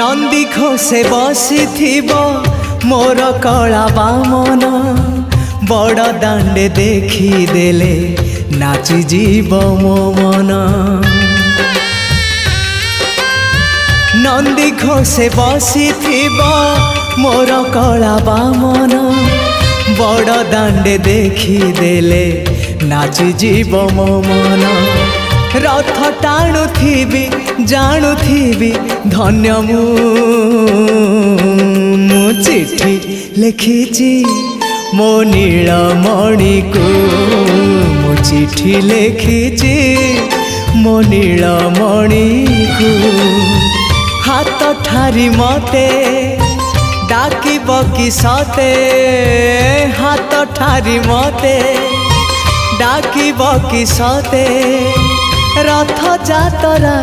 नंदी घोषे बसी मोर कला बामन बड़ दांडे देखी देले नाची जीव मो मन। नंदी घोषे बसी मोर कला बामन बड़ दांडे देखी देले नाची जीव मो मन। रथ टाणुथिबी जाणुथिबी धन्य मु चिट्ठी लिखिची मो नीलमणि को मु चिट्ठी लिखिची मो नीलमणि को। हाथ ठारी मते डाकिब कि सते हाथ ठारी मते डाकिब कि सते रथ जातरा।